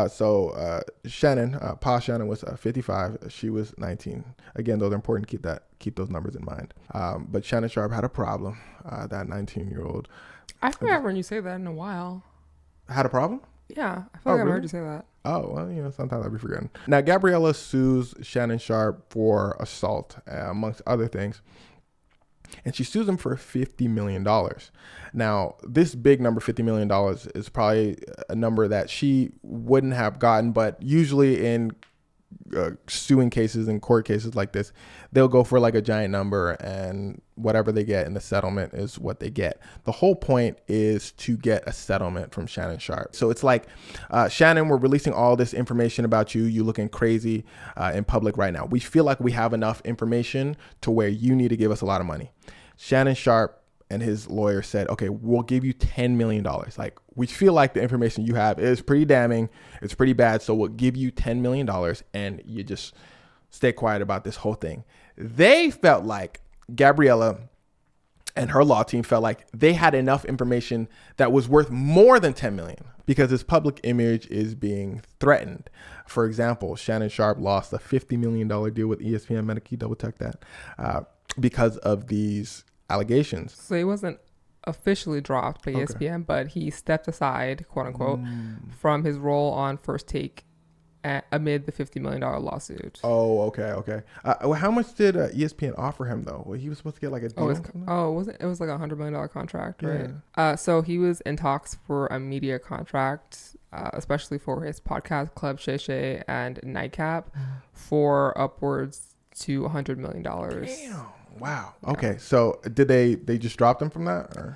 [SPEAKER 1] So Shannon, Pa Shannon was 55. She was 19. Again, those are important. Keep those numbers in mind. But Shannon Sharpe had a problem. That 19-year-old.
[SPEAKER 2] I forgot when you say that in a while.
[SPEAKER 1] Had a problem?
[SPEAKER 2] Yeah, I feel like I've heard you say that.
[SPEAKER 1] Oh, well, you know, sometimes I'll be forgetting. Now, Gabriella sues Shannon Sharpe for assault, amongst other things. And she sues him for $50 million. Now, this big number, $50 million, is probably a number that she wouldn't have gotten. But usually in suing cases and court cases like this, they'll go for like a giant number, and whatever they get in the settlement is what they get. The whole point is to get a settlement from Shannon Sharpe. So it's like, Shannon, we're releasing all this information about you. You looking crazy in public right now. We feel like we have enough information to where you need to give us a lot of money. Shannon Sharpe and his lawyer said, okay, we'll give you $10 million. Like, we feel like the information you have is pretty damning. It's pretty bad. So we'll give you $10 million and you just stay quiet about this whole thing. They felt like Gabriella and her law team felt like they had enough information that was worth more than 10 million because his public image is being threatened. For example, Shannon Sharpe lost a $50 million deal with ESPN. Medicare, double check that, because of these allegations.
[SPEAKER 2] So he wasn't officially dropped by ESPN, but he stepped aside, quote unquote, from his role on First Take amid the $50 million lawsuit.
[SPEAKER 1] Oh, okay. How much did ESPN offer him though? Well, he was supposed to get like a deal.
[SPEAKER 2] It was like a $100 million contract, right? So he was in talks for a media contract, especially for his podcast Club Shay Shay and Nightcap, for upwards to $100 million.
[SPEAKER 1] Damn. Wow. Okay. So did they just dropped him from that? Or?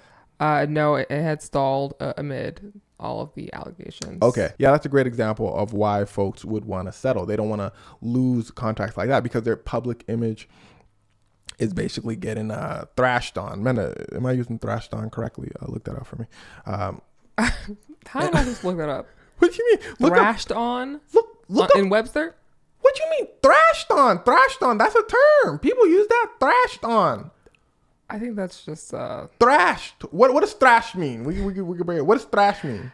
[SPEAKER 2] No, it had stalled amid all of the allegations.
[SPEAKER 1] Okay. Yeah, that's a great example of why folks would want to settle. They don't want to lose contracts like that because their public image is basically getting thrashed on. Man, am I using thrashed on correctly? Look that up for me.
[SPEAKER 2] How did I just look that up?
[SPEAKER 1] What do you mean?
[SPEAKER 2] Thrashed on?
[SPEAKER 1] Look up.
[SPEAKER 2] In Webster?
[SPEAKER 1] What you mean thrashed on? Thrashed on. That's a term. People use that. Thrashed on.
[SPEAKER 2] I think that's just
[SPEAKER 1] thrashed. What does thrash mean? We could bring it. What does thrash mean?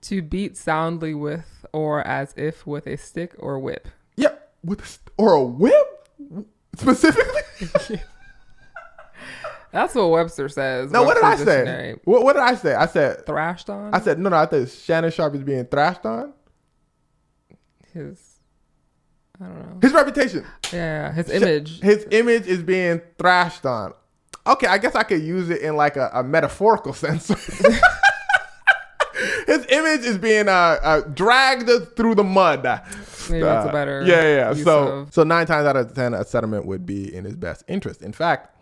[SPEAKER 2] To beat soundly with or as if with a stick or whip.
[SPEAKER 1] Yeah, or a whip specifically.
[SPEAKER 2] That's what Webster says.
[SPEAKER 1] No, what did I say? What did I say? I said
[SPEAKER 2] thrashed on.
[SPEAKER 1] I said no. I thought Shannon Sharpe is being thrashed on.
[SPEAKER 2] I don't know.
[SPEAKER 1] His reputation.
[SPEAKER 2] Yeah, his image.
[SPEAKER 1] His image is being thrashed on. Okay, I guess I could use it in like a metaphorical sense. His image is being dragged through the mud.
[SPEAKER 2] Maybe that's a better.
[SPEAKER 1] Yeah. So 9 times out of 10, a settlement would be in his best interest. In fact,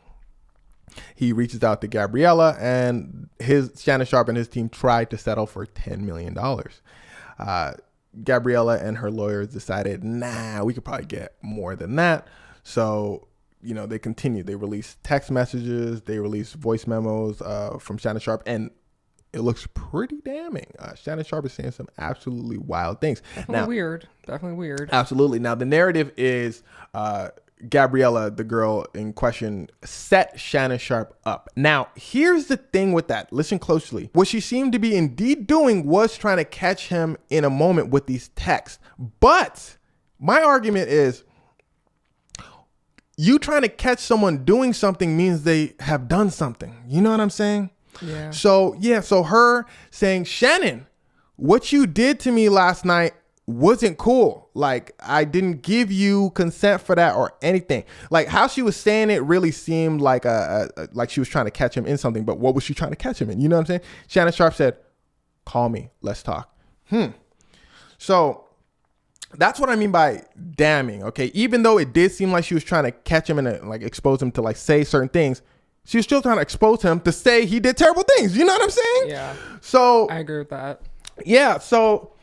[SPEAKER 1] he reaches out to Gabriella, and Shannon Sharpe and his team tried to settle for $10 million. Gabriella and her lawyers decided, we could probably get more than that. So, they continued. They released text messages. They released voice memos from Shannon Sharpe, and it looks pretty damning. Shannon Sharpe is saying some absolutely wild things.
[SPEAKER 2] Definitely weird.
[SPEAKER 1] Absolutely. Now, the narrative is Gabriella, the girl in question, set Shannon Sharpe up. Now, here's the thing with that. Listen closely. What she seemed to be indeed doing was trying to catch him in a moment with these texts. But my argument is, you trying to catch someone doing something means they have done something. You know what I'm saying?
[SPEAKER 2] Yeah.
[SPEAKER 1] So her saying, Shannon, what you did to me last night wasn't cool. Like, I didn't give you consent for that or anything. Like, how she was saying it really seemed like like she was trying to catch him in something. But what was she trying to catch him in? You know what I'm saying? Shannon Sharpe said, call me. Let's talk. So that's what I mean by damning. Okay. Even though it did seem like she was trying to catch him and like expose him to like say certain things, she was still trying to expose him to say he did terrible things. You know what I'm saying?
[SPEAKER 2] Yeah.
[SPEAKER 1] So
[SPEAKER 2] I agree with that.
[SPEAKER 1] Yeah. So,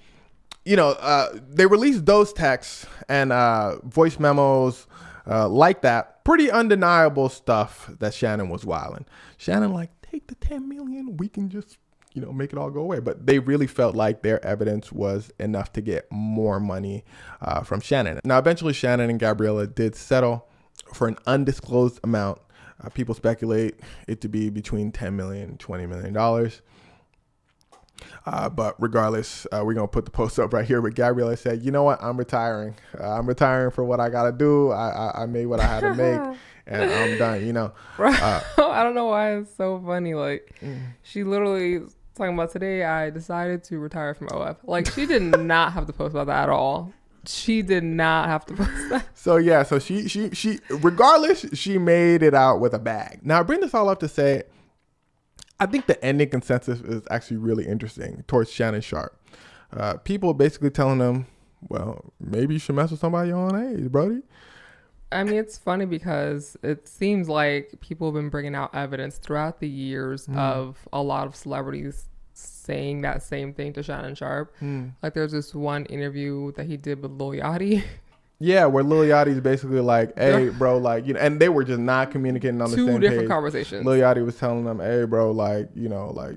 [SPEAKER 1] they released those texts and voice memos like that. Pretty undeniable stuff that Shannon was wilding. Shannon, like, take the 10 million. We can just, make it all go away. But they really felt like their evidence was enough to get more money from Shannon. Now, eventually, Shannon and Gabriella did settle for an undisclosed amount. People speculate it to be between $10 million and $20 million. But regardless, we're going to put the post up right here where Gabriella said, you know what? I'm retiring. I'm retiring for what I got to do. I made what I had to make and I'm done,
[SPEAKER 2] I don't know why it's so funny. Like, she literally talking about today, I decided to retire from OF. Like, she did not have to post about that at all. She did not have to post that.
[SPEAKER 1] So yeah, so she regardless, she made it out with a bag. Now I bring this all up to say, I think the ending consensus is actually really interesting towards Shannon Sharpe. People basically telling them, well, maybe you should mess with somebody your own age, Brody.
[SPEAKER 2] I mean, it's funny because it seems like people have been bringing out evidence throughout the years of a lot of celebrities saying that same thing to Shannon Sharpe. Like, there's this one interview that he did with Lil Yachty.
[SPEAKER 1] Yeah, where Lil Yachty's basically like, hey, bro, like, and they were just not communicating on the same page.
[SPEAKER 2] 2 different conversations.
[SPEAKER 1] Lil Yachty was telling them, hey, bro, like, like,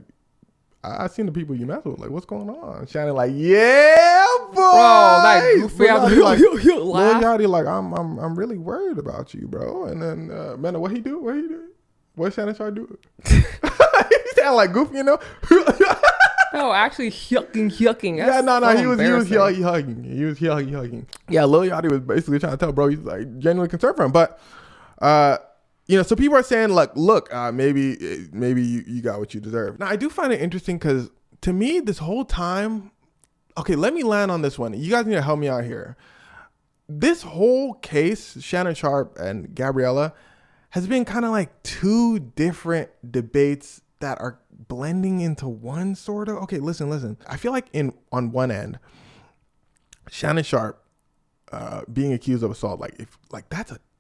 [SPEAKER 1] I seen the people you mess with. Like, what's going on? Shannon like, yeah, boy.
[SPEAKER 2] Bro, like, goofy ass.
[SPEAKER 1] Lil Yachty like, I'm really worried about you, bro. And then, man, what he do? What Shannon Sharpe do? He sound like Goofy, you know?
[SPEAKER 2] No, actually, yucking.
[SPEAKER 1] Yeah, no,
[SPEAKER 2] so
[SPEAKER 1] he was
[SPEAKER 2] embarrassing.
[SPEAKER 1] hugging. He was hugging. Yeah, Lil Yachty was basically trying to tell bro he's like genuinely concerned for him. But so people are saying like, look, maybe you got what you deserve. Now I do find it interesting because to me this whole time, okay, let me land on this one. You guys need to help me out here. This whole case, Shannon Sharpe and Gabriella, has been kind of like two different debates that are blending into one sort of. Okay, listen. I feel like on one end, Shannon Sharpe being accused of assault,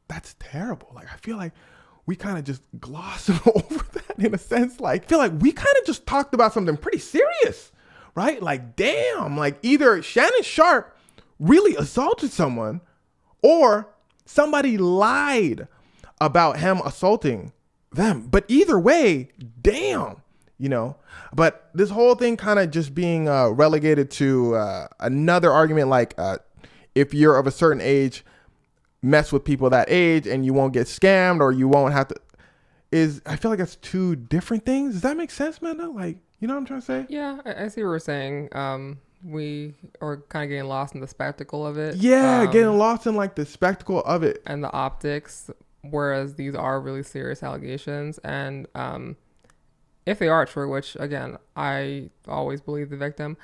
[SPEAKER 1] that's terrible. Like I feel like we kind of just glossed over that in a sense. Like I feel like we kind of just talked about something pretty serious, right? Like damn, like either Shannon Sharpe really assaulted someone or somebody lied about him assaulting them. But either way, damn, but this whole thing kind of just being relegated to another argument, like if you're of a certain age, mess with people that age and you won't get scammed or you won't have to, I feel like that's two different things. Does that make sense, man? Like, you know what I'm trying to say?
[SPEAKER 2] Yeah, I see what you're saying. We are kind of getting lost in the spectacle of it.
[SPEAKER 1] Yeah, getting lost in like the spectacle of it.
[SPEAKER 2] And the optics, whereas these are really serious allegations. And if they are true, which again, I always believe the victim,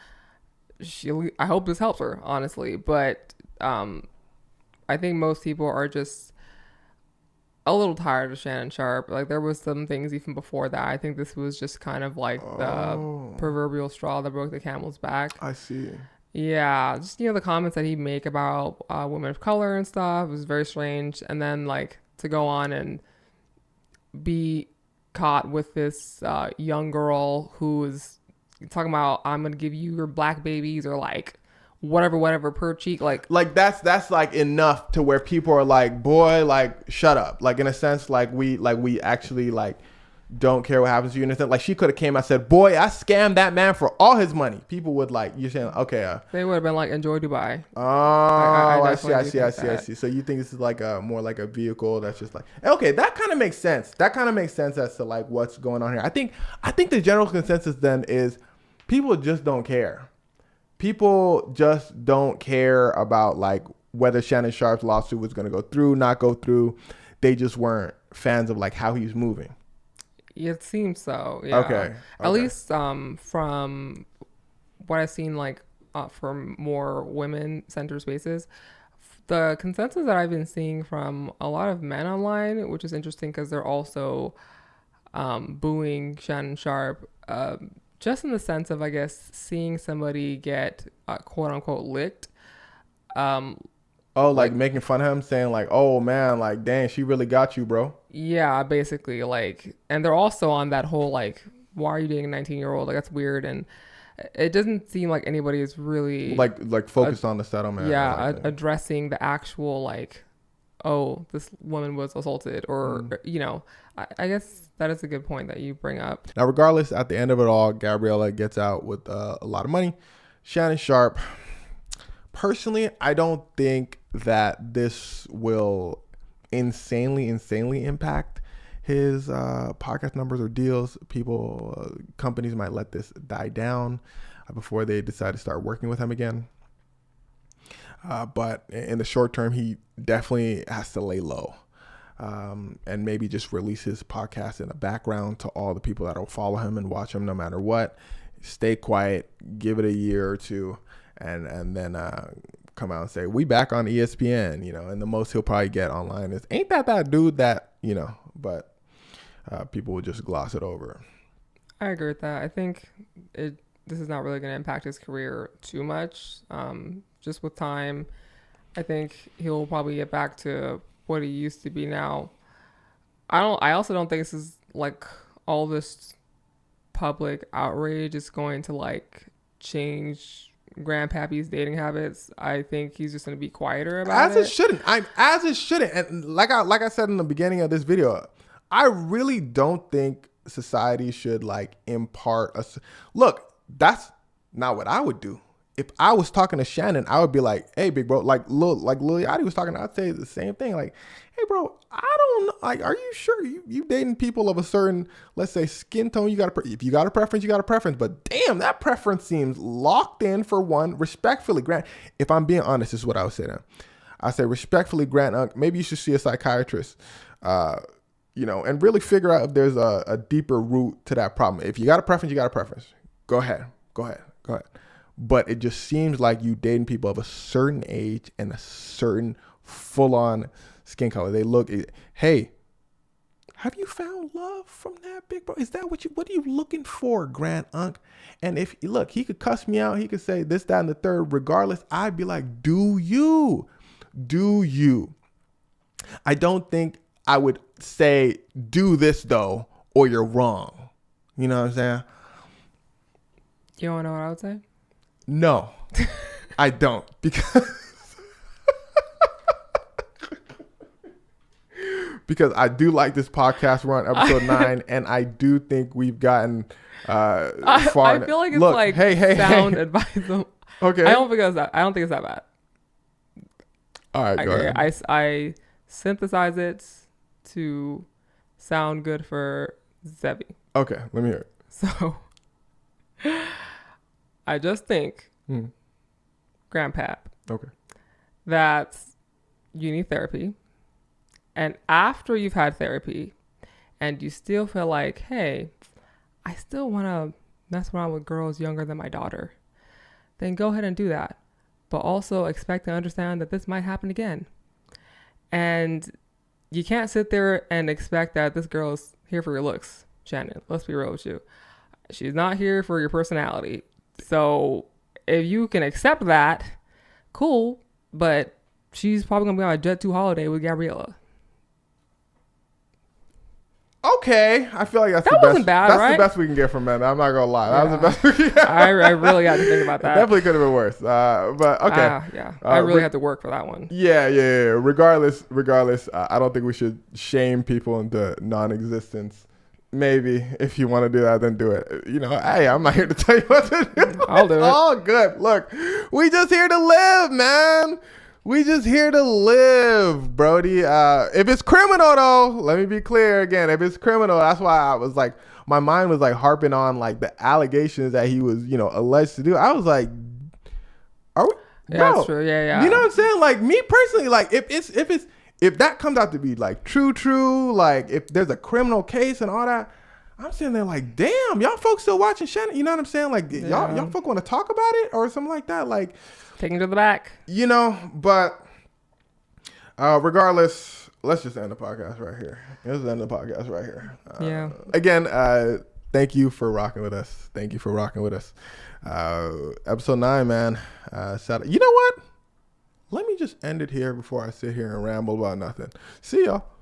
[SPEAKER 2] I hope this helps her, honestly. But I think most people are just a little tired of Shannon Sharpe. Like there was some things even before that. I think this was just kind of like the proverbial straw that broke the camel's back.
[SPEAKER 1] I see.
[SPEAKER 2] Yeah, just the comments that he'd make about women of color and stuff was very strange. And then like to go on and be caught with this young girl who is talking about, I'm gonna give you your black babies or like whatever per cheek, like
[SPEAKER 1] that's like enough to where people are like, boy, like shut up, like in a sense, like we actually like don't care what happens to you in a sense. Like she could have came out and said, boy, I scammed that man for all his money. People would like, you're saying okay,
[SPEAKER 2] they would have been like, enjoy Dubai.
[SPEAKER 1] I see. So you think this is like a more like a vehicle that's just like, okay, that kind of makes sense as to like what's going on here. I think the general consensus then is people just don't care. People just don't care about like whether Shannon Sharpe's lawsuit was going to go through, not go through. They just weren't fans of like how he was moving.
[SPEAKER 2] It seems so. Yeah.
[SPEAKER 1] Okay.
[SPEAKER 2] At least from what I've seen, like from more women-centered spaces, the consensus that I've been seeing from a lot of men online, which is interesting because they're also booing Shannon Sharpe. Just in the sense of, I guess, seeing somebody get quote unquote licked.
[SPEAKER 1] Like making fun of him, saying like, oh man, like, dang, she really got you, bro.
[SPEAKER 2] Yeah, basically, like, and they're also on that whole, like, why are you dating a 19-year-old? Like, that's weird. And it doesn't seem like anybody is really
[SPEAKER 1] like focused on the settlement.
[SPEAKER 2] Yeah, addressing the actual, like, oh, this woman was assaulted or, I guess that is a good point that you bring up.
[SPEAKER 1] Now, regardless, at the end of it all, Gabriella gets out with a lot of money. Shannon Sharpe, personally, I don't think that this will insanely impact his podcast numbers or deals. Companies might let this die down before they decide to start working with him again. But in the short term, he definitely has to lay low. And maybe just release his podcast in the background to all the people that will follow him and watch him no matter what. Stay quiet, give it a year or two, and then come out and say, we back on ESPN, and the most he'll probably get online is, ain't that dude that, but people will just gloss it over.
[SPEAKER 2] I agree with that. I think this is not really going to impact his career too much. Just with time, I think he'll probably get back to what he used to be now. I also don't think this is like all this public outrage is going to like change Grandpappy's dating habits. I think he's just going to be quieter about it. As it shouldn't.
[SPEAKER 1] And like I said in the beginning of this video, I really don't think society should like impart look, that's not what I would do. if I was talking to Shannon, I would be like, hey, big bro, like Lil Yachty was talking, I'd say the same thing. Like, hey, bro, I don't know. Like, are you sure you dating people of a certain, let's say, skin tone? If you got a preference, you got a preference. But damn, that preference seems locked in for one. Respectfully, Grant, if I'm being honest, this is what I would say now. I say, respectfully, Grant, maybe you should see a psychiatrist, and really figure out if there's a deeper root to that problem. If you got a preference, you got a preference. Go ahead. But it just seems like you dating people of a certain age and a certain full-on skin color. They look, hey, have you found love from that, big bro? Is that what are you looking for, Grant Unc? And if, look, he could cuss me out. He could say this, that, and the third. Regardless, I'd be like, do you? I don't think I would say, do this, though, or you're wrong. You know what I'm saying?
[SPEAKER 2] You don't know what I would say?
[SPEAKER 1] No, I don't, because I do like this podcast. We're on episode 9, and I do think we've gotten far.
[SPEAKER 2] I feel like it's sound advice.
[SPEAKER 1] Okay.
[SPEAKER 2] I don't think it's that bad.
[SPEAKER 1] All right, go ahead.
[SPEAKER 2] I synthesize it to sound good for Xevi.
[SPEAKER 1] Okay, let me hear it.
[SPEAKER 2] So I just think, Grandpap,
[SPEAKER 1] okay,
[SPEAKER 2] that you need therapy. And after you've had therapy and you still feel like, hey, I still want to mess around with girls younger than my daughter, then go ahead and do that. But also expect to understand that this might happen again. And you can't sit there and expect that this girl is here for your looks, Shannon. Let's be real with you. She's not here for your personality. So if you can accept that, cool. But she's probably going to be on a Jet 2 holiday with Gabriella.
[SPEAKER 1] Okay, I feel like that's
[SPEAKER 2] that
[SPEAKER 1] the
[SPEAKER 2] wasn't
[SPEAKER 1] best.
[SPEAKER 2] Bad,
[SPEAKER 1] that's
[SPEAKER 2] right?
[SPEAKER 1] the best we can get from men. I'm not gonna lie. That was the best. We can get.
[SPEAKER 2] I really had to think about that.
[SPEAKER 1] Definitely could have been worse. But okay.
[SPEAKER 2] I really had to work for that one.
[SPEAKER 1] Yeah. Regardless, I don't think we should shame people into non-existence. Maybe if you want to do that, then do it. Hey, I'm not here to tell you what to do.
[SPEAKER 2] I'll do it.
[SPEAKER 1] All good. Look, we just here to live, man. We just here to live, Brody. If it's criminal, though, let me be clear again. If it's criminal, that's why I was like, my mind was like harping on like the allegations that he was, alleged to do. I was like, are we?
[SPEAKER 2] Yeah,
[SPEAKER 1] bro,
[SPEAKER 2] that's true. Yeah.
[SPEAKER 1] You know what I'm saying? Like me personally, like if that comes out to be like true, like if there's a criminal case and all that, I'm sitting there like, damn, y'all folks still watching Shannon? You know what I'm saying? Like y'all folks want to talk about it or something like that? Like.
[SPEAKER 2] Taking to the back.
[SPEAKER 1] But regardless, let's just end the podcast right here.
[SPEAKER 2] Yeah.
[SPEAKER 1] Again, thank you for rocking with us. Episode 9, man. Shout out. You know what? Let me just end it here before I sit here and ramble about nothing. See y'all.